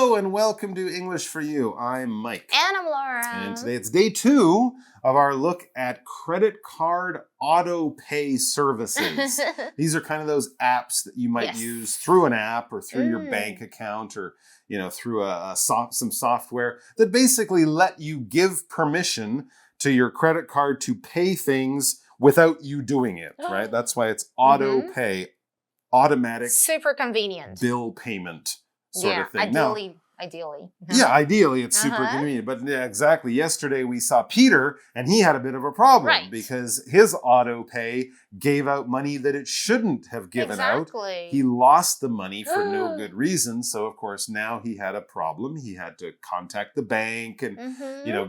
Hello and welcome to English for You. I'm Mike. And I'm Laura. And today it's day 2 of our look at credit card auto pay services. These are kind of those apps that you might use through an app or through your bank account or through some software that basically let you give permission to your credit card to pay things without you doing it, right? That's why it's auto pay, automatic, super convenient bill payment sort of thing. Ideally. Yeah, ideally it's super convenient. But yeah, exactly. Yesterday we saw Peter and he had a bit of a problem because his auto pay gave out money that it shouldn't have given out. He lost the money for no good reason. So of course now he had a problem. He had to contact the bank and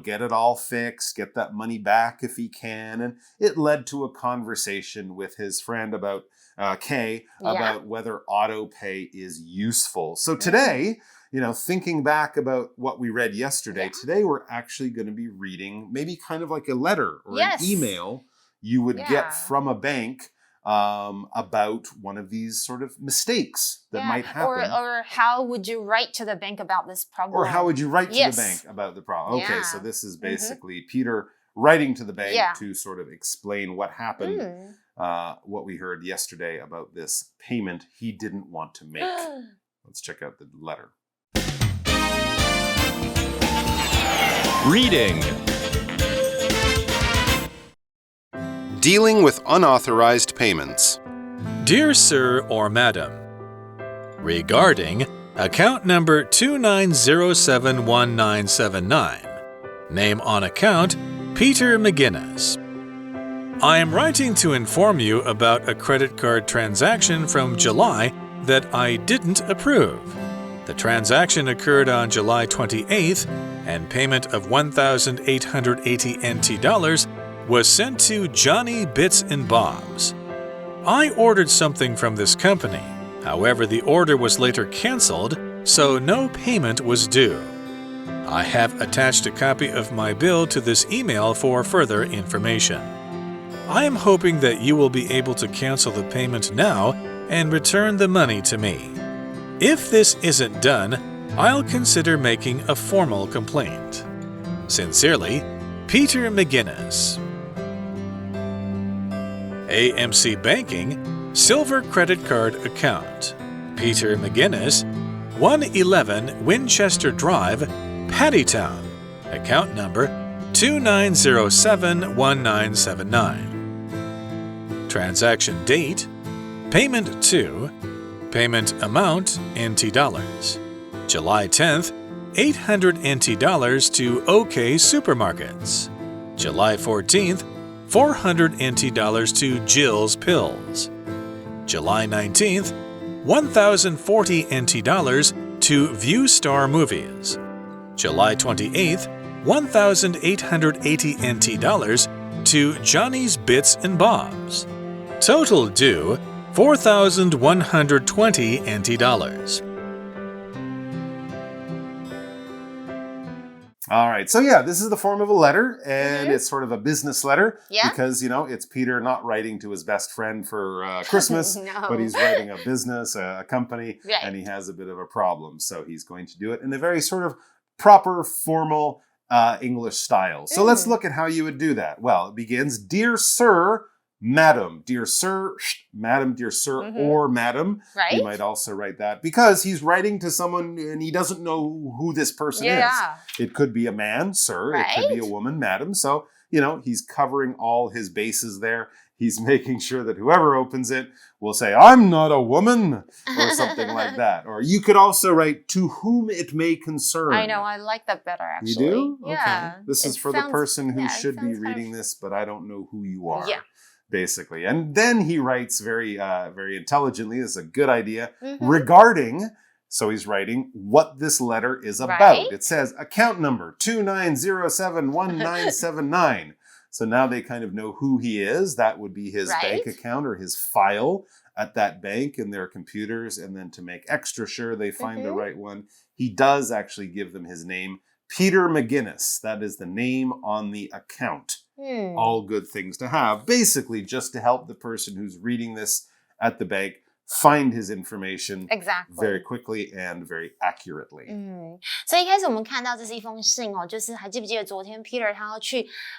get it all fixed, get that money back if he can. And it led to a conversation with his friend about Kay about whether auto pay is useful. So today, thinking back about what we read yesterday, today we're actually going to be reading maybe kind of like a letter or an email you would get from a bank about one of these sort of mistakes that might happen. Or how would you write to the bank about this problem? Or how would you write to the bank about the problem? Okay, so this is basically Peter writing to the bank to sort of explain what happened, what we heard yesterday about this payment he didn't want to make. Let's check out the letter. Reading. Dealing with unauthorized payments. Dear Sir or Madam, regarding account number 29071979, name on account Peter McGinnis. I am writing to inform you about a credit card transaction from July that I didn't approve. The transaction occurred on July 28th, and payment of 1,880 NT dollars was sent to Johnny Bits and Bobs. I ordered something from this company. However, the order was later canceled, so no payment was due. I have attached a copy of my bill to this email for further information. I am hoping that you will be able to cancel the payment now and return the money to me. If this isn't done, I'll consider making a formal complaint. Sincerely, Peter McGinnis. AMC Banking, Silver Credit Card Account. Peter McGinnis, 111 Winchester Drive, Paddytown. Account number 29071979. Transaction date, payment to, payment amount NT dollars. July 10th, 800 NT dollars to OK Supermarkets. July 14th, 400 NT dollars to Jill's Pills. July 19th, 1,040 NT dollars to Viewstar Movies. July 28th, 1,880 NT dollars to Johnny's Bits and Bobs. Total due 4,120 NT dollars. All right. So yeah, this is the form of a letter, and it's sort of a business letter because, it's Peter not writing to his best friend for Christmas, but he's writing a business, a company, and he has a bit of a problem. So he's going to do it in a very sort of proper, formal English style. So let's look at how you would do that. Well, it begins, Dear Sir, Madam, dear sir, madam, dear sir, or madam. You might also write that because he's writing to someone and he doesn't know who this person is. It could be a man, sir. It could be a woman, madam. So, he's covering all his bases there. He's making sure that whoever opens it will say, I'm not a woman, or something like that. Or you could also write, to whom it may concern. I know, I like that better, actually. You do? Yeah. Okay. This is for the person who should be reading this, but I don't know who you are. Yeah. Basically. And then he writes very intelligently, this is a good idea, regarding, so he's writing what this letter is about. It says account number 29071979. So now they kind of know who he is. That would be his bank account or his file at that bank in their computers. And then to make extra sure they find the right one, he does actually give them his name, Peter McGinnis. That is the name on the account. All good things to have. Basically, just to help the person who's reading this at the bank find his information Exactly. very quickly and very accurately. 所以一开始我们看到这是一封信哦，就是还记不记得昨天 Peter 他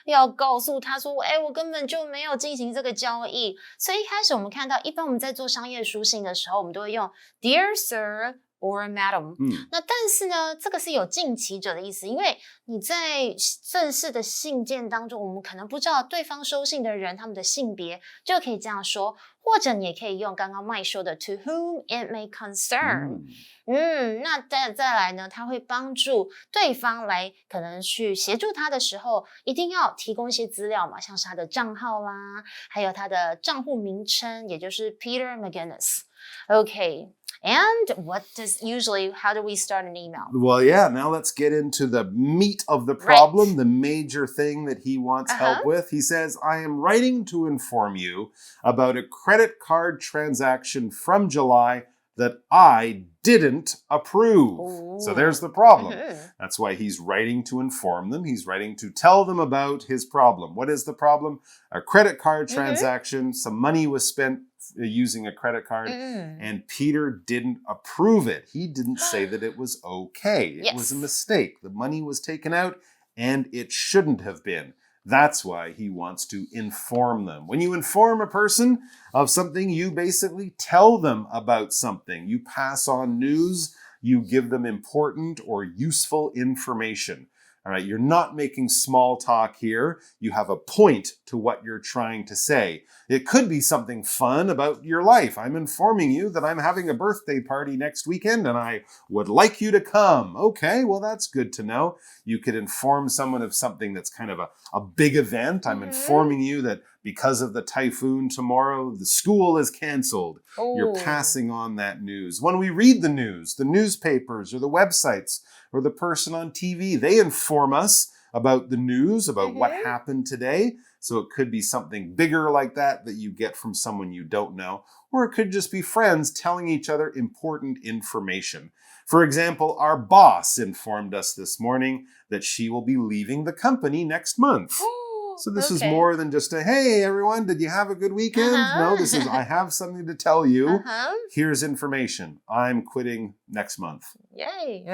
要告诉他说，我根本就没有进行这个交易。所以一开始我们看到，一般我们在做商业书信的时候，我们都会用 Dear Sir or Madam。那但是呢，这个是有近期者的意思，因为你在正式的信件当中，我们可能不知道对方收信的人他们的性别，就可以这样说。或者你也可以用刚刚麦说的 to whom it may concern。那再来呢，他会帮助对方来可能去协助他的时候，一定要提供一些资料嘛，像是他的账号啦，还有他的账户名称，也就是 Peter McGinnis。Okay. And how do we start an email? Well, yeah, now let's get into the meat of the problem, the major thing that he wants help with. He says, I am writing to inform you about a credit card transaction from July that I didn't approve. Ooh. So there's the problem. That's why he's writing to inform them. He's writing to tell them about his problem. What is the problem? A credit card transaction. Some money was spent using a credit card, and Peter didn't approve it. He didn't say that it was okay. It was a mistake. The money was taken out, and it shouldn't have been. That's why he wants to inform them. When you inform a person of something, you basically tell them about something. You pass on news. You give them important or useful information. All right, you're not making small talk here. You have a point to what you're trying to say. It could be something fun about your life. I'm informing you that I'm having a birthday party next weekend and I would like you to come. Okay, well, that's good to know. You could inform someone of something that's kind of a big event. I'm informing you that because of the typhoon tomorrow, the school is canceled. You're passing on that news. When we read the news, the newspapers or the websites or the person on TV, they inform us about the news, about what happened today. So it could be something bigger like that you get from someone you don't know, or it could just be friends telling each other important information. For example, our boss informed us this morning that she will be leaving the company next month. So this is more than just hey, everyone, did you have a good weekend? No, this is, I have something to tell you. Here's information. I'm quitting next month. Yay.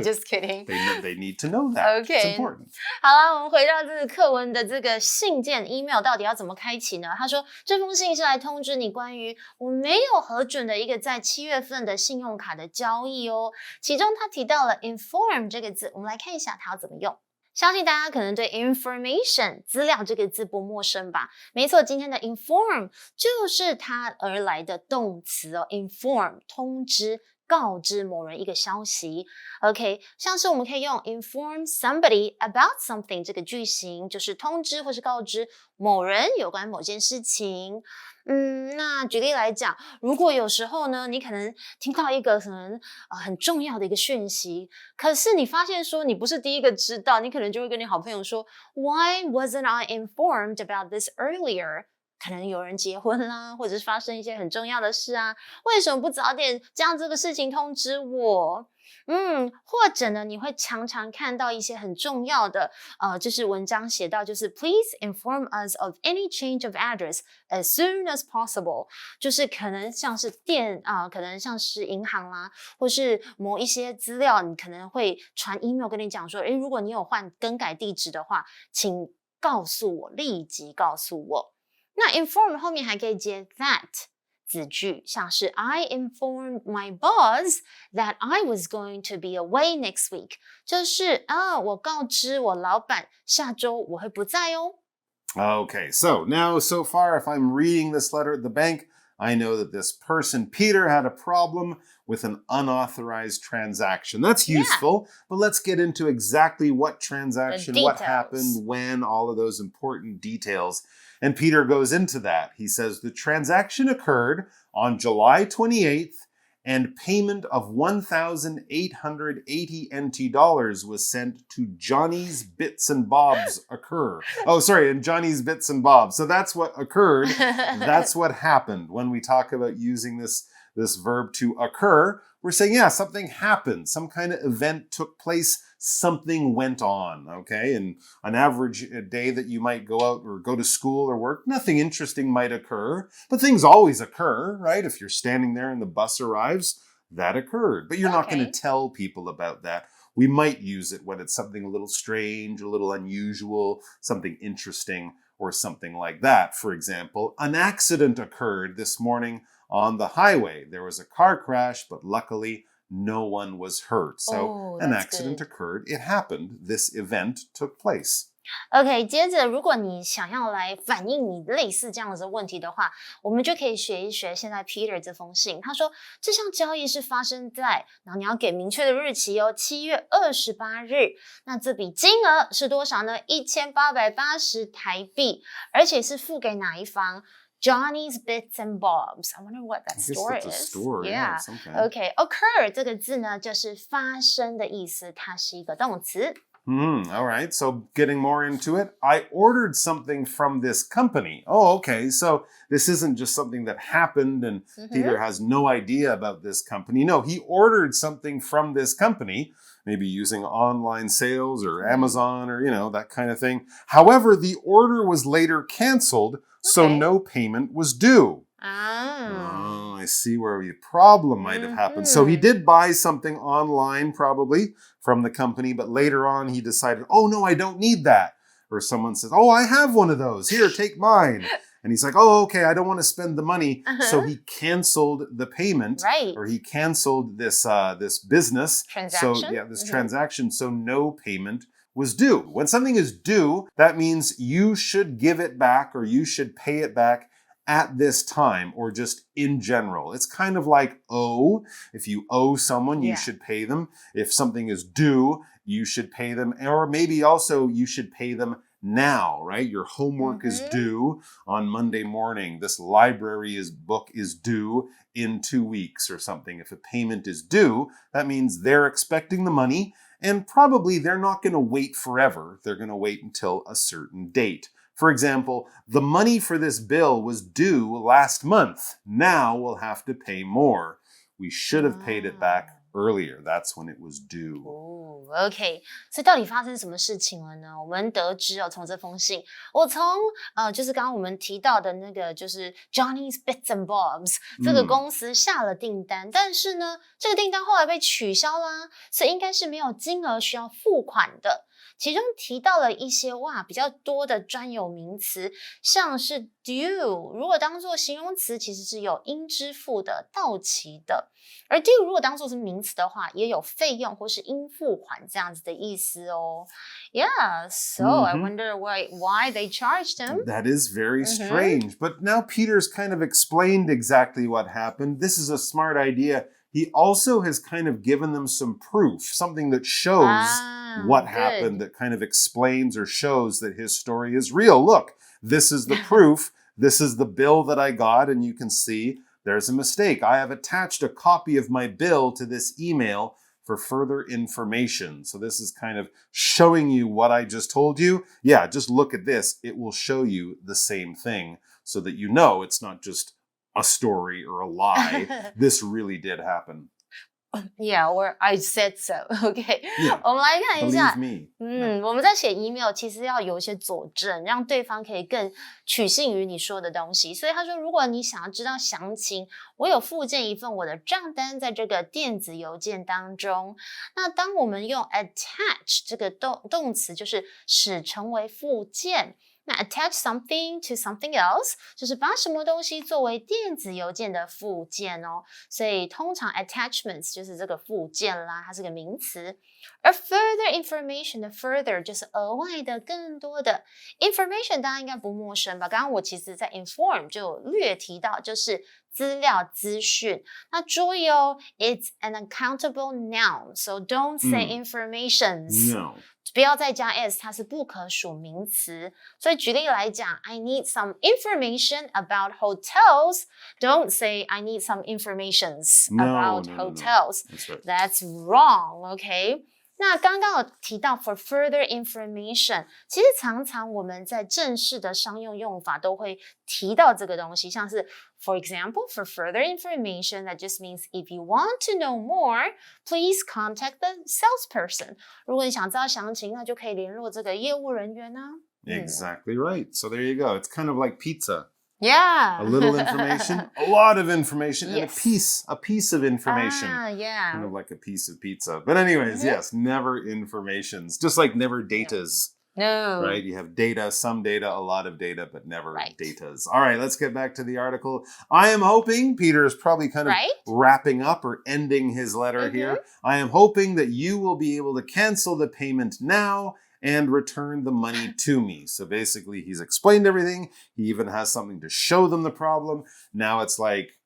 Just kidding. They need to know that. Okay. It's important. 好了，我们回到这个课文的这个信件 email 到底要怎么开启呢？他说这封信是来通知你关于我没有核准的一个在7月份的信用卡的交易哦。其中他提到了 inform 这个字，我们来看一下它要怎么用。相信大家可能对 information 资料这个字不陌生吧？没错，今天的 inform 就是它而来的动词哦 ，inform 通知。告知某人一个消息 ，OK， 像是我们可以用 inform somebody about something 这个句型，就是通知或是告知某人有关某件事情。那举例来讲，如果有时候呢，你可能听到一个可能很重要的一个讯息，可是你发现说你不是第一个知道，你可能就会跟你好朋友说 ，Why wasn't I informed about this earlier？可能有人结婚啦，或者是发生一些很重要的事啊，为什么不早点将这个事情通知我？或者呢，你会常常看到一些很重要的就是文章写到，就是 Please inform us of any change of address as soon as possible， 就是可能像是可能像是银行啦，或是某一些资料，你可能会传 email 跟你讲说，如果你有更改地址的话，请告诉我，立即告诉我。那 inform 后面还可以接 that 子句，像是 I informed my boss that I was going to be away next week， 就是我告知我老板下周我会不在哦。Okay, so far, if I'm reading this letter at the bank, I know that this person, Peter, had a problem with an unauthorized transaction. That's useful, but let's get into exactly what transaction, what happened, when, all of those important details. And Peter goes into that. He says the transaction occurred on July 28th, and payment of 1,880 NT dollars was sent to Johnny's Bits and Bobs and Johnny's Bits and Bobs. So that's what occurred. That's what happened. When we talk about using this verb to occur, we're saying, something happened. Some kind of event took place something went on, okay? And an average day that you might go out or go to school or work, nothing interesting might occur, but things always occur, right? If you're standing there and the bus arrives, that occurred. But you're not going to tell people about that. We might use it when it's something a little strange, a little unusual, something interesting, or something like that. For example, an accident occurred this morning on the highway. There was a car crash, but luckily no one was hurt. So an accident occurred. It happened. This event took place. OK， 接着如果你想要来反映你类似这样子的问题的话，我们就可以学一学现在 Peter 这封信。他说这项交易是发生在，然后你要给明确的日期哦，7月28日。那这笔金额是多少呢？1880台币，而且是付给哪一方？Johnny's Bits and Bobs. I wonder what that store is. A store, yeah. Okay. Occur 这个字呢，就是发生的意思，它是一个动词。All right. So getting more into it, I ordered something from this company. Oh, okay. So this isn't just something that happened and Peter has no idea about this company. No, he ordered something from this company, maybe using online sales or Amazon or, that kind of thing. However, the order was later canceled, so no payment was due. Oh, I see where the problem might have happened. So he did buy something online, probably, from the company, but later on he decided, oh, no, I don't need that. Or someone says, oh, I have one of those. Here, take mine. And he's like, oh, okay, I don't want to spend the money. So he canceled the payment. Right. Or he canceled this business. Transaction. So, this transaction. So no payment was due. When something is due, that means you should give it back or you should pay it back at this time or just in general. It's kind of like owe. If you owe someone, you should pay them. If something is due, you should pay them. Or maybe also you should pay them now, right? Your homework is due on Monday morning. This book is due in 2 weeks or something. If a payment is due, that means they're expecting the money and probably they're not going to wait forever. They're going to wait until a certain date. For example, the money for this bill was due last month. Now we'll have to pay more. We should have paid it back earlier. That's when it was due. OK， 所以到底发生什么事情了呢？我们得知从这封信，我从就是刚刚我们提到的那个就是 Johnny's Bits and Bobs 这个公司下了订单，但是呢，这个订单后来被取消啦，所以应该是没有金额需要付款的。其中提到了一些比较多的专有名词，像是 due， 如果当作形容词，其实是有应支付的、到期的；而 due 如果当作是名词的话，也有费用或是应付款这样子的意思哦。Yeah, so I wonder why they charged him. That is very strange. But now Peter's kind of explained exactly what happened. This is a smart idea. He also has kind of given them some proof, something that shows what happened, that kind of explains or shows that his story is real. Look, this is the proof. This is the bill that I got, and you can see there's a mistake. I have attached a copy of my bill to this email for further information. So this is kind of showing you what I just told you. Yeah, just look at this. It will show you the same thing so that you know it's not just a story or a lie. This really did happen. Yeah, or I said so. OK， 我们来看一下。我们在写 email 其实要有一些佐证，让对方可以更取信于你说的东西。所以他说，如果你想要知道详情，我有附件一份我的账单在这个电子邮件当中。那当我们用 attach 这个动词，就是使成为附件。那 attach something to something else 就是把什么东西作为电子邮件的附件哦，所以通常 attachments 就是这个附件啦，它是个名词。而 further information 的 further 就是额外的、更多的 information， 大家应该不陌生吧？刚刚我其实在 inform 就有略提到，就是资料、资讯。那注意哦 ，it's an uncountable noun, so don't say informations. No. 不要再加 s， 它是不可数名词。所以举例来讲 ，I need some information about hotels. Don't say I need some informations about hotels. No. That's right. That's wrong, okay? 那刚刚有提到 for further information， 其实常常我们在正式的商用用法都会提到这个东西，像是 for example, for further information, that just means if you want to know more, please contact the salesperson. 如果你想知道详情，那就可以联络这个业务人员啊。Exactly right. So there you go. It's kind of like pizza.Yeah. A little information, a lot of information, and yes. a piece of information. Yeah. Kind of like a piece of pizza. But anyways, yes, never informations. Just like never datas. No. Right? You have data, some data, a lot of data, but never datas. All right, let's get back to the article. I am hoping, Peter is probably kind of wrapping up or ending his letter here. I am hoping that you will be able to cancel the payment now and return the money to me. So basically, he's explained everything. He even has something to show them the problem. Now it's like,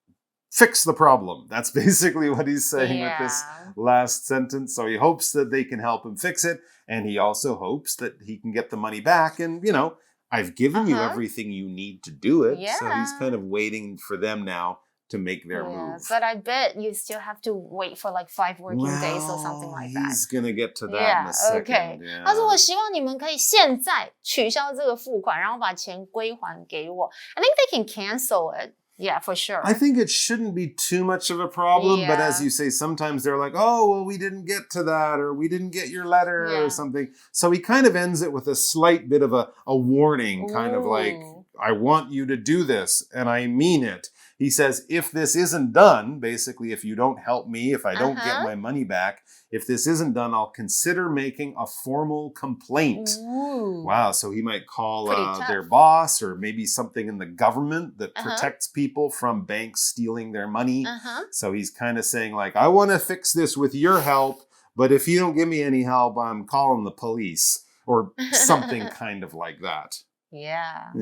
fix the problem. That's basically what he's saying with this last sentence. So he hopes that they can help him fix it. And he also hopes that he can get the money back. And, you know, I've given you everything you need to do it. So he's kind of waiting for them now to make their move. But I bet you still have to wait for like 5 working days or something like that. He's going to get to that in a second. Okay. 他说我希望你们可以现在取消这个付款，然后把钱归还给我。I think they can cancel it. Yeah, for sure. I think it shouldn't be too much of a problem, but as you say, sometimes they're like, oh, well, we didn't get to that, or we didn't get your letter, or something. So he kind of ends it with a slight bit of a warning, kind of like, I want you to do this, and I mean it. He says, if this isn't done, basically, if you don't help me, if I don't get my money back, if this isn't done, I'll consider making a formal complaint. Wow, so he might call their boss or maybe something in the government that protects people from banks stealing their money. So he's kind of saying like, I want to fix this with your help, but if you don't give me any help, I'm calling the police or something kind of like that. Yeah.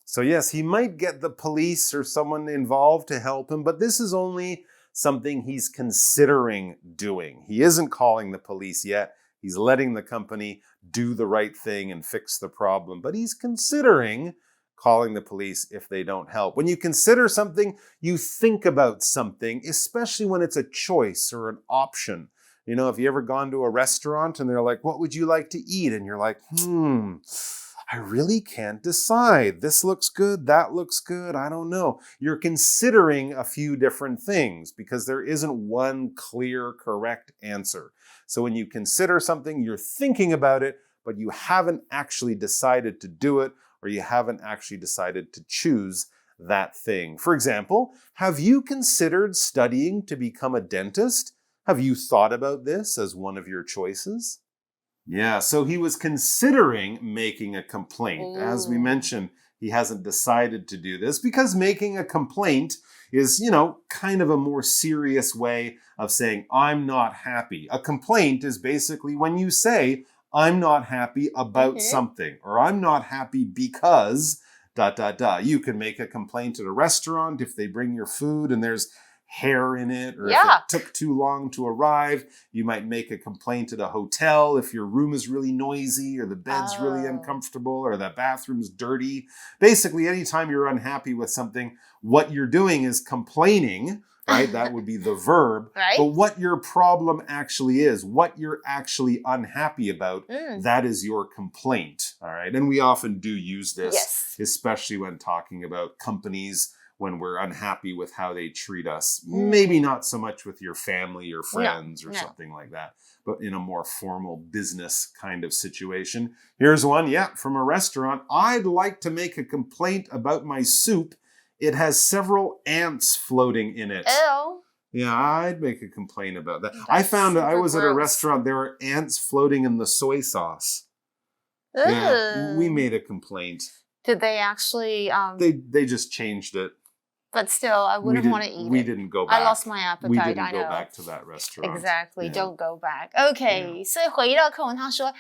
So yes, he might get the police or someone involved to help him, but this is only something he's considering doing. He isn't calling the police yet. He's letting the company do the right thing and fix the problem, but he's considering calling the police if they don't help. When you consider something, you think about something, especially when it's a choice or an option. You know, have you ever gone to a restaurant and they're like, what would you like to eat? And you're like, I really can't decide. This looks good. That looks good. I don't know. You're considering a few different things because there isn't one clear, correct answer. So when you consider something, you're thinking about it, but you haven't actually decided to do it, or you haven't actually decided to choose that thing. For example, have you considered studying to become a dentist? Have you thought about this as one of your choices? Yeah, so he was considering making a complaint. As we mentioned, he hasn't decided to do this because making a complaint is, you know, kind of a more serious way of saying, I'm not happy. A complaint is basically when you say, I'm not happy about something, or I'm not happy because ... You can make a complaint at a restaurant if they bring your food and there's hair in it, or if it took too long to arrive. You might make a complaint at a hotel if your room is really noisy, or the bed's really uncomfortable, or the bathroom's dirty. Basically, anytime you're unhappy with something, what you're doing is complaining, right? That would be the verb. But what your problem actually is, what you're actually unhappy about, that is your complaint, all right? And we often do use this, especially when talking about companies, when we're unhappy with how they treat us. Maybe not so much with your family or friends or something like that, but in a more formal business kind of situation. Here's one, from a restaurant. I'd like to make a complaint about my soup. It has several ants floating in it. Ew. Yeah, I'd make a complaint about that. I found I was at a restaurant, there were ants floating in the soy sauce. Yeah, we made a complaint. Did they actually... They just changed it. But still, I wouldn't want to eat it. We didn't go back. I lost my appetite. We didn't go back to that restaurant. Exactly. Don't go back. Okay. 所以回到课文，他说，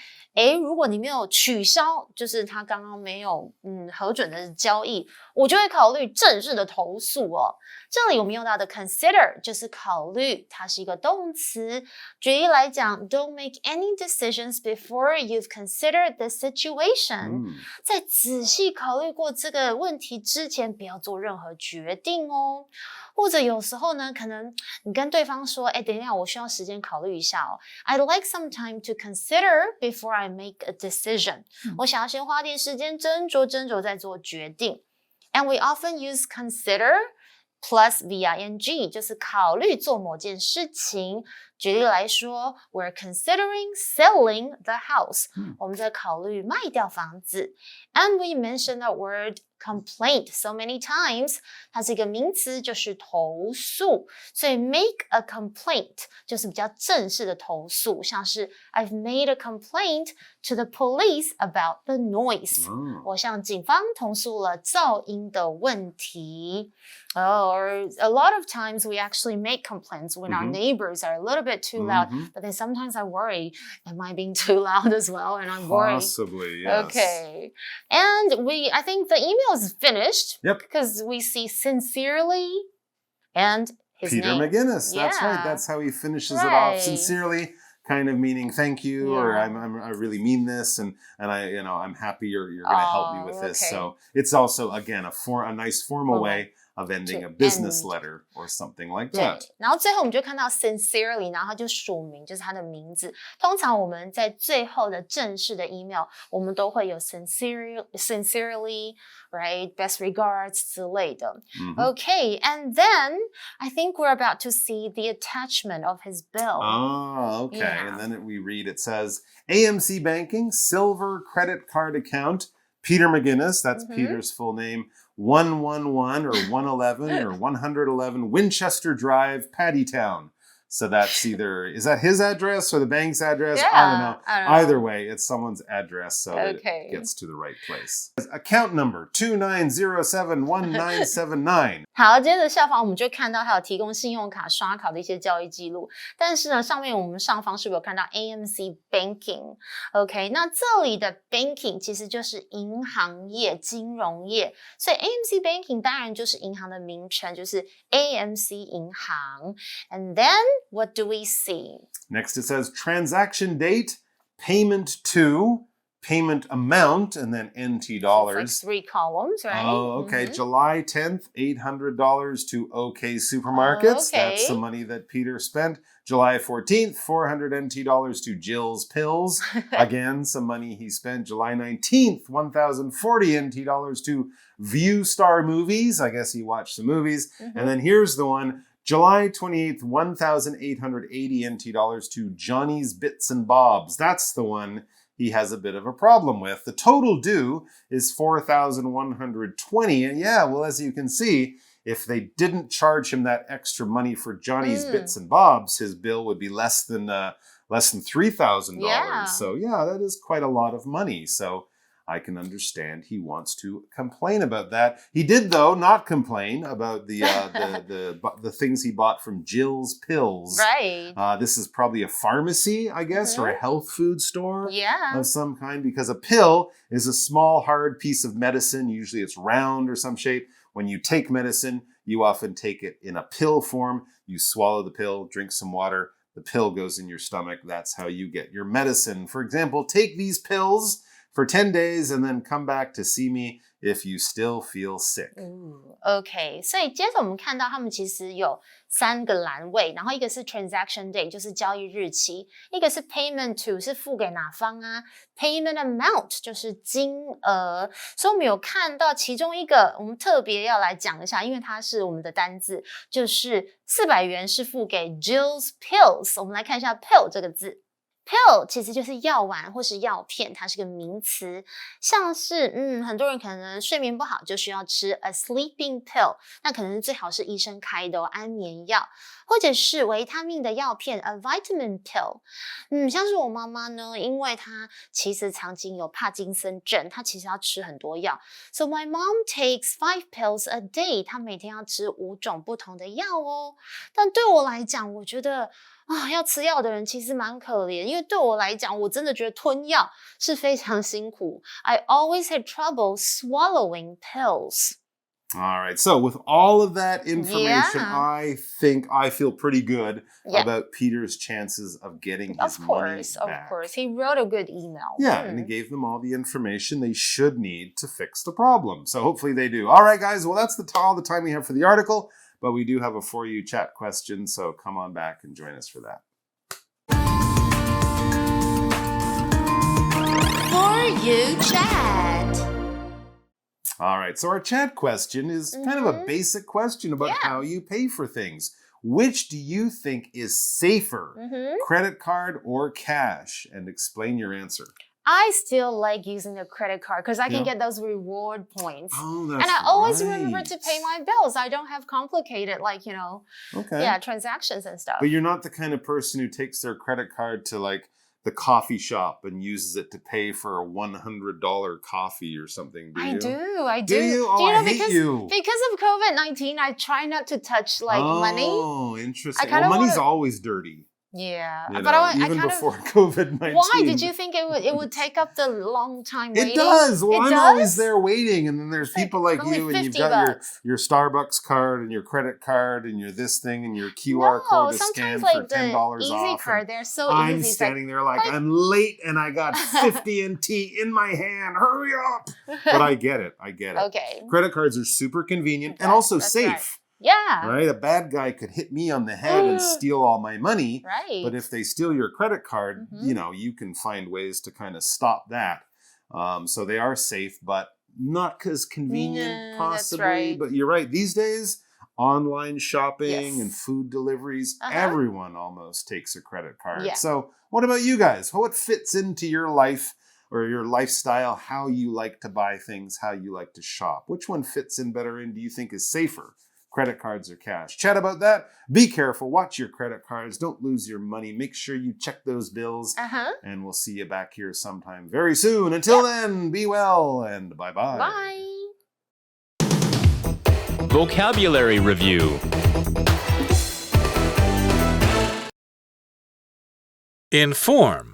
如果你没有取消，就是他刚刚没有核准的交易，我就会考虑正式的投诉哦。这里我们用到的 consider 就是考虑，它是一个动词。举例来讲 ，Don't make any decisions before you've considered the situation。在仔细考虑过这个问题之前，不要做任何决定哦。或者有时候呢，可能你跟对方说，等一下，我需要时间考虑一下哦。I'd like some time to consider before I make a decision。我想要先花点时间斟酌再做决定。And we often use consider plus VING， 就是考虑做某件事情。举例来说 ，We're considering selling the house。我们在考虑卖掉房子。And we mention the word complaint so many times， 它是一个名词，就是投诉。所以 make a complaint 就是比较正式的投诉，像是 I've made a complaint to the police about the noise。我向警方投诉了噪音的问题。Or a lot of times we actually make complaints when our neighbors are a little bit too loud, but then sometimes I worry, am I being too loud as well? And I'm worried. Possibly, yes. Okay. And I think the email is finished. Yep. Because we see sincerely and his Peter name. McGinnis. Yeah. That's right. That's how he finishes it off. Sincerely, kind of meaning thank you, or I really mean this, and I'm happy you're going to help me with this. So it's also again a nice formal way of ending a business letter or something like that. 对，然后最后我们就看到 sincerely， 然后他就署名，就是他的名字。通常我们在最后的正式的 email， 我们都会有 sincerely, right, best regards 之类的。Okay, and then I think we're about to see the attachment of his bill. Oh, okay. Yeah. And then we read, it says, AMC Banking, Silver Credit Card Account, Peter McGinnis, that's Peter's full name, 111 or 111 or 111 Winchester Drive, Paddytown. So that's either, is that his address or the bank's address? Yeah, I don't know. I don't know. Either way, it's someone's address, so that it gets to the right place. Account number 29071979. 好，接着下方我们就看到它有提供信用卡刷卡的一些交易记录，但是呢，上面我们上方是不是有看到 AMC Banking？ OK， 那这里的 Banking 其实就是银行业、金融业，所以 AMC Banking 当然就是银行的名称，就是 AMC 银行。And then what do we see? Next it says transaction date, payment to, payment amount, and then NT dollars. It's like 3 columns, right? Oh, okay. July 10th, $800 to OK Supermarkets. Okay. That's the money that Peter spent. July 14th, $400 NT to Jill's Pills. Again, some money he spent. July 19th, $1,040 NT to View Star Movies. I guess he watched some movies. And then here's the one. July 28th, $1,880 NT to Johnny's Bits and Bobs. That's the one he has a bit of a problem with. The total due is $4,120. And yeah, well, as you can see, if they didn't charge him that extra money for Johnny's Bits and Bobs, his bill would be less than $3,000. Yeah. So yeah, that is quite a lot of money. So I can understand he wants to complain about that. He did, though, not complain about the things he bought from Jill's Pills. Right. This is probably a pharmacy, I guess, or a health food store of some kind, because a pill is a small, hard piece of medicine. Usually it's round or some shape. When you take medicine, you often take it in a pill form. You swallow the pill, drink some water. The pill goes in your stomach. That's how you get your medicine. For example, take these pills for 10 days and then come back to see me if you still feel sick. OK， 所以接着我们看到他们其实有3个栏位，然后一个是 transaction date， 就是交易日期，一个是 payment to， 是付给哪方啊 ，payment amount 就是金额。所以我们有看到其中一个，我们特别要来讲一下，因为它是我们的单字，就是400元是付给 Jill's Pills。我们来看一下 pill 这个字。Pill 其实就是药丸或是药片，它是个名词，像是很多人可能睡眠不好就需要吃 a sleeping pill， 那可能最好是医生开的安眠药，或者是维他命的药片 a vitamin pill。像是我妈妈呢，因为她其实曾经有帕金森症，她其实要吃很多药 ，so my mom takes 5 pills a day， 她每天要吃5种不同的药哦。但对我来讲，我觉得要吃药的人其实蛮可怜，因为对我来讲，我真的觉得吞药是非常辛苦。I always had trouble swallowing pills. All right. So with all of that information, I think I feel pretty good about Peter's chances of getting his money back. Of course. He wrote a good email. Yeah, and he gave them all the information they should need to fix the problem. So hopefully they do. All right, guys. Well, that's all the time we have for the article. But we do have a For You chat question. So come on back and join us for that. For You chat. All right, so our chat question is kind of a basic question about how you pay for things. Which do you think is safer, credit card or cash? And explain your answer. I still like using a credit card because I can get those reward points. Oh, that's And I always remember to pay my bills. I don't have complicated, transactions and stuff. But you're not the kind of person who takes their credit card to the coffee shop and uses it to pay for a $100 coffee or something, do you? I do. Do you? Oh, I hate you. Because of COVID-19, I try not to touch money. Oh, interesting. Well, money's always dirty. Yeah, even before COVID-19. Why did you think it would take up the long time waiting? It does. Well, I'm always there waiting, and then there's people like you, and you've got your Starbucks card and your credit card and your this thing and your QR code to scan for $10 off. Easy card, they're so easy. I'm standing there I'm late and I got 50 NT in my hand. Hurry up! But I get it. Okay. Credit cards are super convenient and also safe. Right. Yeah. Right? A bad guy could hit me on the head and steal all my money. Right. But if they steal your credit card, you can find ways to kind of stop that. So they are safe, but not as convenient, possibly. That's right. But you're right. These days, online shopping and food deliveries, everyone almost takes a credit card. Yeah. So what about you guys? What fits into your life or your lifestyle, how you like to buy things, how you like to shop? Which one fits in better and do you think is safer? Credit cards or cash? Chat about that. Be careful. Watch your credit cards. Don't lose your money. Make sure you check those bills. And we'll see you back here sometime very soon. Until then, be well and bye-bye. Bye. Vocabulary Review. Inform.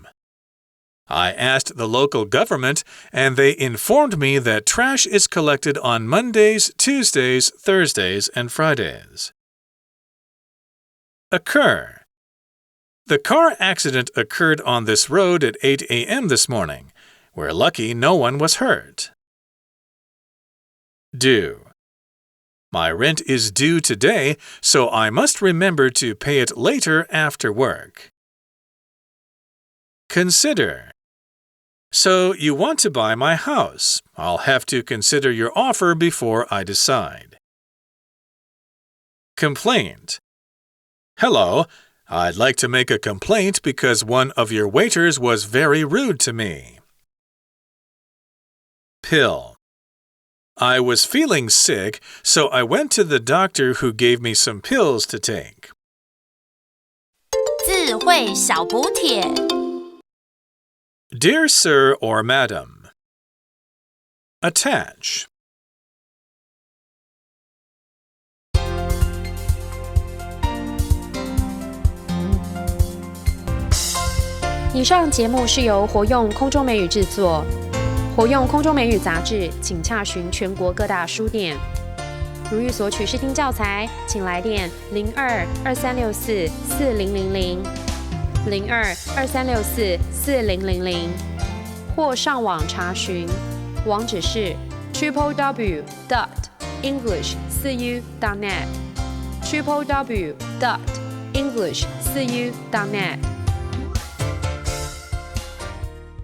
I asked the local government, and they informed me that trash is collected on Mondays, Tuesdays, Thursdays, and Fridays. Occur. The car accident occurred on this road at 8 a.m. this morning. We're lucky no one was hurt. Due. My rent is due today, so I must remember to pay it later after work. Consider. So you want to buy my house. I'll have to consider your offer before I decide. Complaint. Hello, I'd like to make a complaint because one of your waiters was very rude to me. Pill. I was feeling sick, so I went to the doctor who gave me some pills to take. 智慧小补帖 Dear Sir or Madam. Attach. 以上节目是由活用空中美语制作，活用空中美语杂志，请洽询全国各大书店。如欲索取试听教材，请来电02-2364-4000 02-2364-4000，或上网查询，网址是 www.english4u.net www.english4u.net